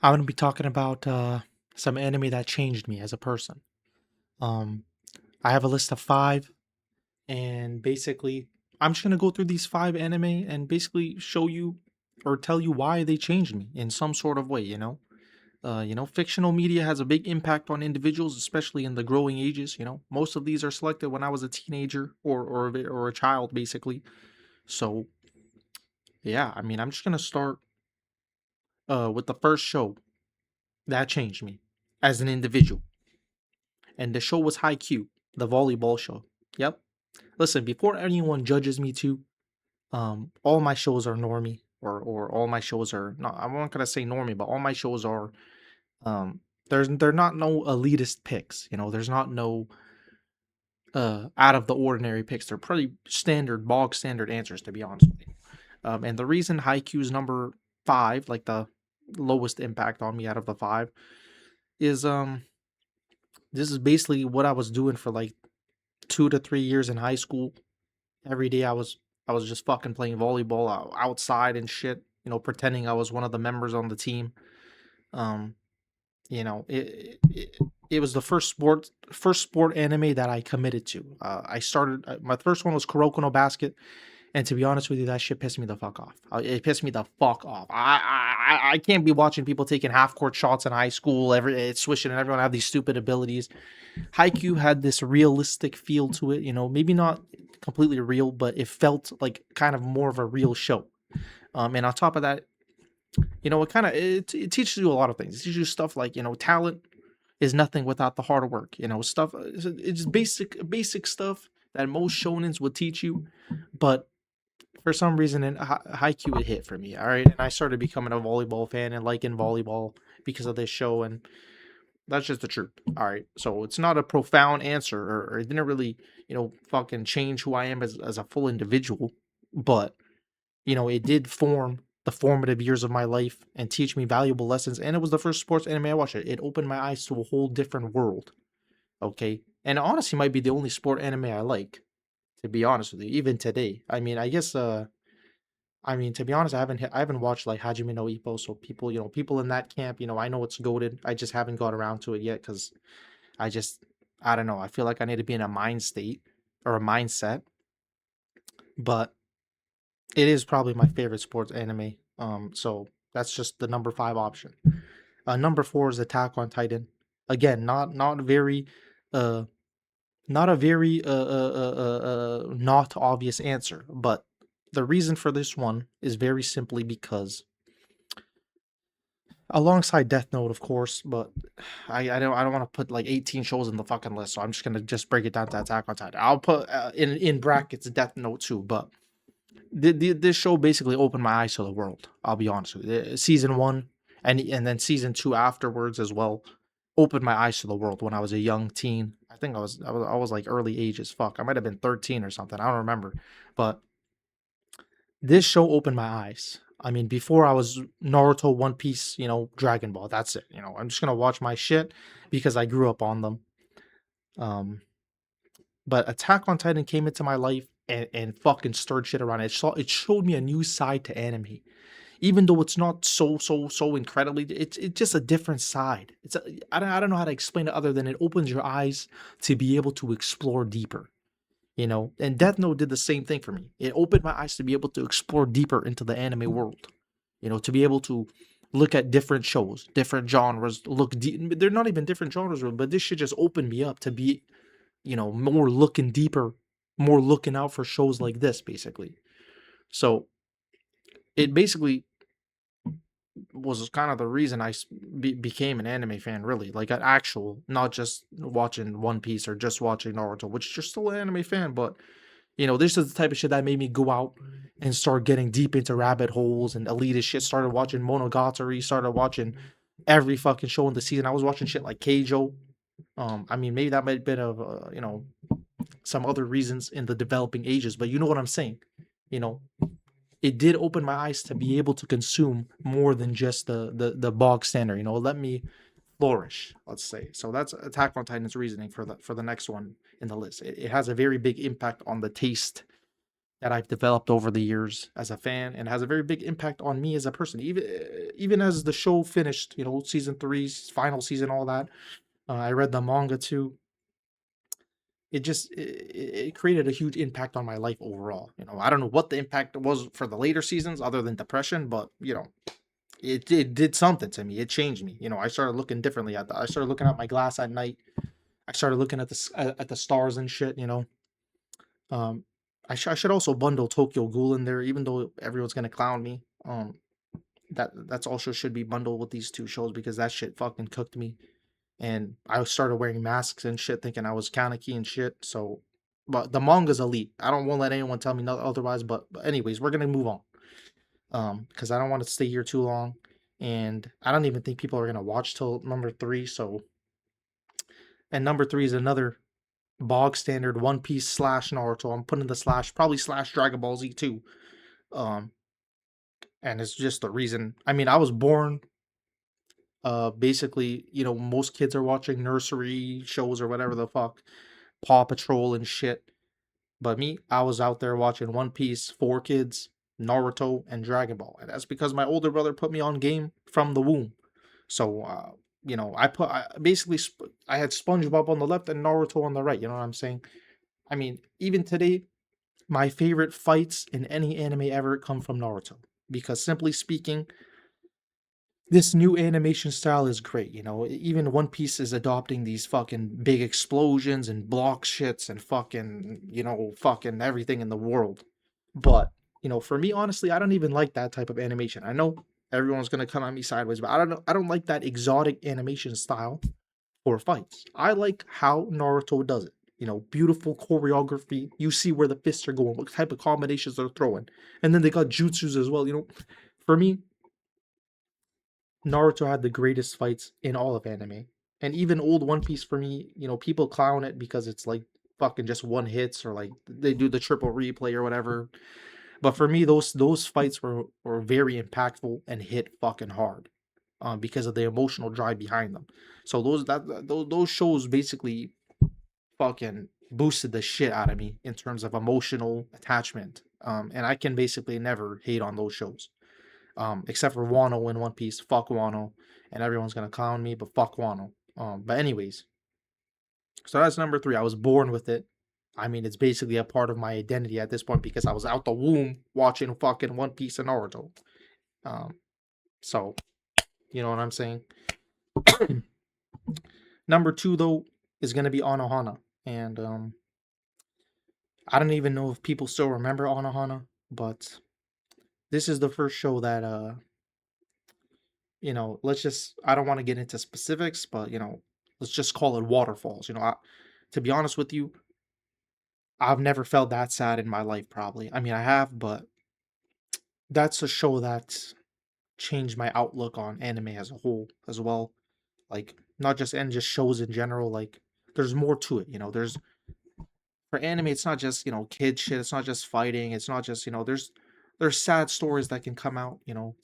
I'm gonna be talking about some anime that changed me as a person. Um, I have a list of five, and basically, I'm just gonna go through these five anime and basically show you or tell you why they changed me in some sort of way. Fictional media has a big impact on individuals, especially in the growing ages. Most of these are selected when I was a teenager or a child, basically. So yeah, I mean, I'm just gonna start with the first show that changed me as an individual. And the show was Q, the volleyball show. Yep. Listen, before anyone judges me too, all my shows are normie, or all my shows are not. I'm not gonna say normie, but all my shows are. Um, they're not no elitist picks. There's not no out of the ordinary picks. They're pretty standard, bog standard answers, to be honest with you. And the reason Q is number five, like the lowest impact on me out of the five, is this is basically what I was doing for like 2 to 3 years in high school. Every day I was just fucking playing volleyball outside and shit, pretending I was one of the members on the team. Um, it was the first sport anime that I committed to. I started my first one was Kuroko no Basket, and to be honest with you, that shit pissed me the fuck off. It pissed me the fuck off. I can't be watching people taking half court shots in high school. It's swishing and everyone have these stupid abilities. Haikyuu had this realistic feel to it, maybe not completely real, but it felt like kind of more of a real show. And on top of that, it teaches you a lot of things. It teaches you stuff like talent is nothing without the hard work. Stuff. It's just basic stuff that most shonens would teach you, but for some reason in Haikyuu it hit for me. All right, and I started becoming a volleyball fan and liking volleyball because of this show, and that's just the truth. All right. So it's not a profound answer, or it didn't really, fucking change who I am as a full individual. But, it did form the formative years of my life and teach me valuable lessons. And it was the first sports anime I watched. It opened my eyes to a whole different world. Okay. And it honestly might be the only sport anime I like, to be honest with you, even today. I mean, to be honest, I haven't watched like Hajime no Ippo, so people in that camp, I know it's goated. I just haven't got around to it yet because I just I don't know. I feel like I need to be in a mind state or a mindset, but it is probably my favorite sports anime. So that's just the number five option. Number four is Attack on Titan. Again, not very, uh, not a very not obvious answer, but the reason for this one is very simply because alongside Death Note, of course, but I don't want to put like 18 shows in the fucking list, so I'm just gonna just break it down to Attack on Titan. I'll put in brackets Death Note too, but this show basically opened my eyes to the world. I'll be honest with you. Season one and then season two afterwards as well opened my eyes to the world when I was a young teen. I think I was like early age as fuck. I might have been 13 or something. I don't remember, but this show opened my eyes. I mean, before I was Naruto, One Piece, Dragon Ball. That's it. I'm just gonna watch my shit because I grew up on them. Um, but Attack on Titan came into my life and fucking stirred shit around. It showed me a new side to anime, even though it's not so incredibly. It's just a different side. I don't know how to explain it other than it opens your eyes to be able to explore deeper. And Death Note did the same thing for me. It opened my eyes to be able to explore deeper into the anime world. To be able to look at different shows, different genres, look deep. They're not even different genres, but this shit just opened me up to be, more looking deeper, more looking out for shows like this, basically. So it basically was kind of the reason became an anime fan, really, like an actual, not just watching One Piece or just watching Naruto, which you're still an anime fan, but this is the type of shit that made me go out and start getting deep into rabbit holes and elitist shit. Started watching Monogatari, started watching every fucking show in the season. I was watching shit like Keijo. I mean, maybe that might have been of, some other reasons in the developing ages, but you know what I'm saying. You know, it did open my eyes to be able to consume more than just the bog standard. Let me flourish, let's say. So that's Attack on Titan's reasoning for the next one in the list. It has a very big impact on the taste that I've developed over the years as a fan, and has a very big impact on me as a person. Even as the show finished, season three's final season, all that. I read the manga too. It created a huge impact on my life overall. I don't know what the impact was for the later seasons other than depression, but it did something to me. It changed me. I started looking differently I started looking at my glass at night. I started looking at the stars and shit. Um, I should also bundle Tokyo Ghoul in there, even though everyone's gonna clown me. That's also should be bundled with these two shows because that shit fucking cooked me, and I started wearing masks and shit, thinking I was Kaneki and shit. So, but the manga's elite. I don't want to let anyone tell me otherwise. But anyways, we're gonna move on. Because I don't want to stay here too long, and I don't even think people are gonna watch till number three. So, and number three is another bog standard One Piece slash Naruto. I'm putting the slash, probably slash Dragon Ball Z too. Um, and it's just the reason. I mean, I was born. Basically, most kids are watching nursery shows or whatever the fuck, Paw Patrol and shit. But me, I was out there watching One Piece, Four Kids, Naruto, and Dragon Ball, and that's because my older brother put me on game from the womb. So, I had SpongeBob on the left and Naruto on the right. You know what I'm saying? I mean, even today, my favorite fights in any anime ever come from Naruto. Because simply speaking, this new animation style is great. Even One Piece is adopting these fucking big explosions and block shits and fucking, fucking everything in the world. But, for me, honestly, I don't even like that type of animation. I know everyone's gonna come at me sideways, but I don't know. I don't like that exotic animation style for fights. I like how Naruto does it. Beautiful choreography. You see where the fists are going, what type of combinations they're throwing. And then they got jutsus as well. For me, Naruto had the greatest fights in all of anime. And even old One Piece for me, people clown it because it's like fucking just one hits or like they do the triple replay or whatever. But for me, those fights were very impactful and hit fucking hard, because of the emotional drive behind them. So those shows basically fucking boosted the shit out of me in terms of emotional attachment. And I can basically never hate on those shows. Except for Wano in One Piece. Fuck Wano. And everyone's gonna clown me, but fuck Wano. But anyways, so that's number three. I was born with it. I mean, it's basically a part of my identity at this point because I was out the womb watching fucking One Piece and Naruto. Um, so you know what I'm saying. Number two though is gonna be Anohana, and I don't even know if people still remember Anohana, but this is the first show that let's just, I don't want to get into specifics, but let's just call it waterfalls. To be honest with you, I've never felt that sad in my life probably. I mean, I have, but that's a show that changed my outlook on anime as a whole as well. Like not just and just shows in general, like there's more to it, there's for anime it's not just, kid shit, it's not just fighting, it's not just, there's sad stories that can come out,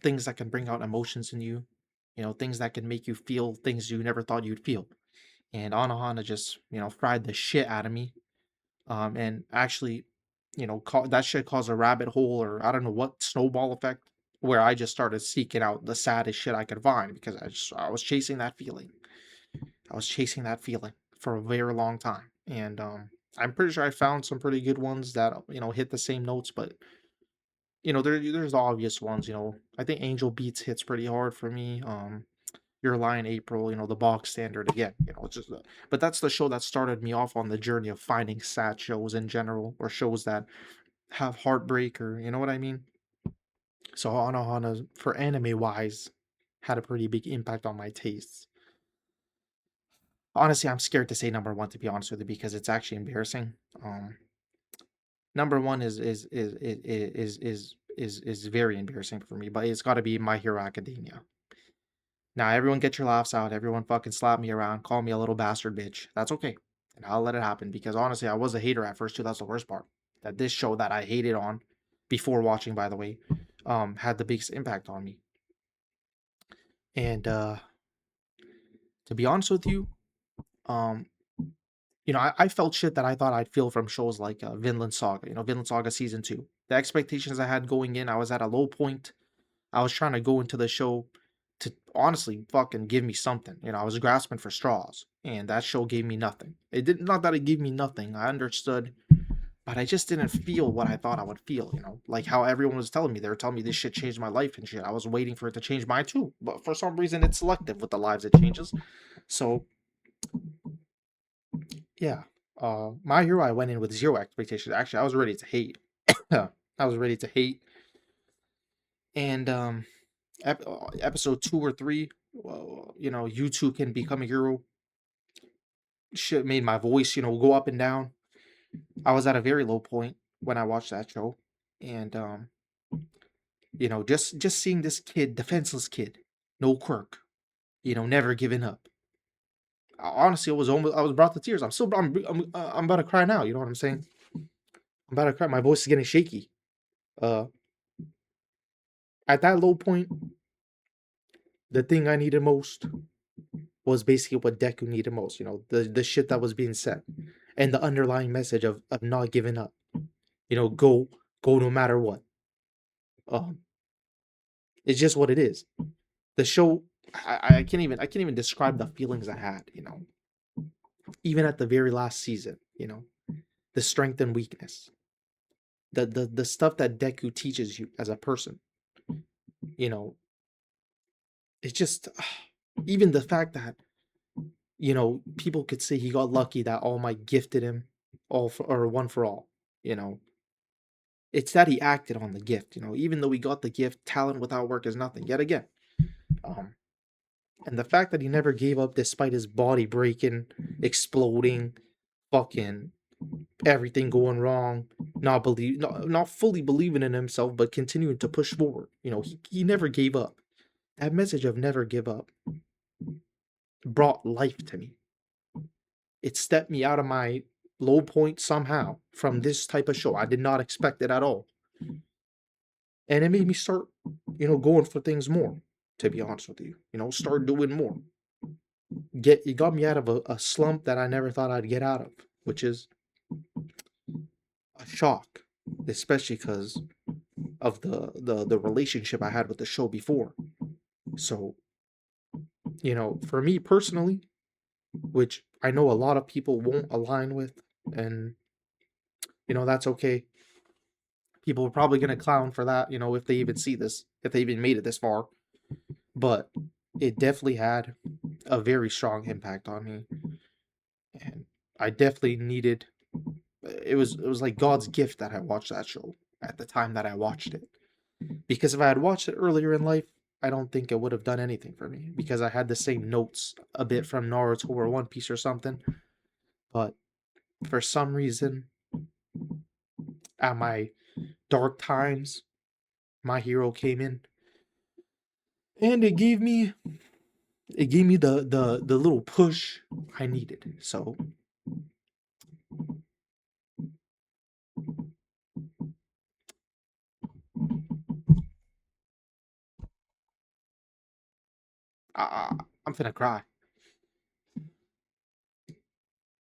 things that can bring out emotions in you, things that can make you feel things you never thought you'd feel. And Anohana just, fried the shit out of me. And actually, that shit caused a rabbit hole or I don't know what snowball effect where I just started seeking out the saddest shit I could find because I was chasing that feeling. I was chasing that feeling for a very long time. And I'm pretty sure I found some pretty good ones that, hit the same notes, but there's the obvious ones, I think Angel Beats hits pretty hard for me. Your Lie in April, the box standard again, it's just but that's the show that started me off on the journey of finding sad shows in general or shows that have heartbreak or you know what I mean? So Anohana for anime wise had a pretty big impact on my tastes. Honestly, I'm scared to say number one to be honest with you because it's actually embarrassing. Number one is very embarrassing for me, but it's got to be My Hero Academia. Now, everyone get your laughs out. Everyone fucking slap me around, call me a little bastard bitch. That's okay. And I'll let it happen because honestly, I was a hater at first too. That's the worst part. That this show that I hated on before watching, by the way, had the biggest impact on me. And to be honest with you, um, I felt shit that I thought I'd feel from shows like Vinland Saga. Vinland Saga season 2. The expectations I had going in, I was at a low point. I was trying to go into the show to honestly fucking give me something. I was grasping for straws, and that show gave me nothing. It did not that it gave me nothing. I understood, but I just didn't feel what I thought I would feel. Like how everyone was telling me. They were telling me this shit changed my life and shit. I was waiting for it to change mine too, but for some reason it's selective with the lives it changes. So yeah, My Hero, I went in with zero expectations. Actually, I was ready to hate. I was ready to hate, and episode 2 or 3, well, you too can become a hero. Shit made my voice, go up and down. I was at a very low point when I watched that show, and just seeing this kid, defenseless kid, no quirk, never giving up. Honestly, I was brought to tears. I'm about to cry now. You know what I'm saying? I'm about to cry. My voice is getting shaky. Uh, at that low point, the thing I needed most was basically what Deku needed most. The shit that was being said, and the underlying message of not giving up. Go no matter what. Um, it's just what it is. The show, I can't even describe the feelings I had. Even at the very last season. The strength and weakness, the stuff that Deku teaches you as a person. You know, it's just even the fact that people could say he got lucky that All Might gifted him all for or one for all. You know, it's that he acted on the gift. Even though he got the gift, talent without work is nothing. Yet again, um, and the fact that he never gave up despite his body breaking, exploding, fucking everything going wrong, not fully believing in himself, but continuing to push forward. He never gave up. That message of never give up brought life to me. It stepped me out of my low point somehow from this type of show. I did not expect it at all. And it made me start, going for things more, to be honest with you. Start doing more. It got me out of a slump that I never thought I'd get out of, which is a shock, especially because of the relationship I had with the show before. So, for me personally, which I know a lot of people won't align with, and that's okay. People are probably gonna clown for that, if they even see this, if they even made it this far. But it definitely had a very strong impact on me, and I definitely needed. It was like God's gift that I watched that show at the time that I watched it. Because if I had watched it earlier in life, I don't think it would have done anything for me. Because I had the same notes a bit from Naruto or One Piece or something. But for some reason, at my dark times, My Hero came in, and it gave me the little push I needed. So I, I'm finna cry.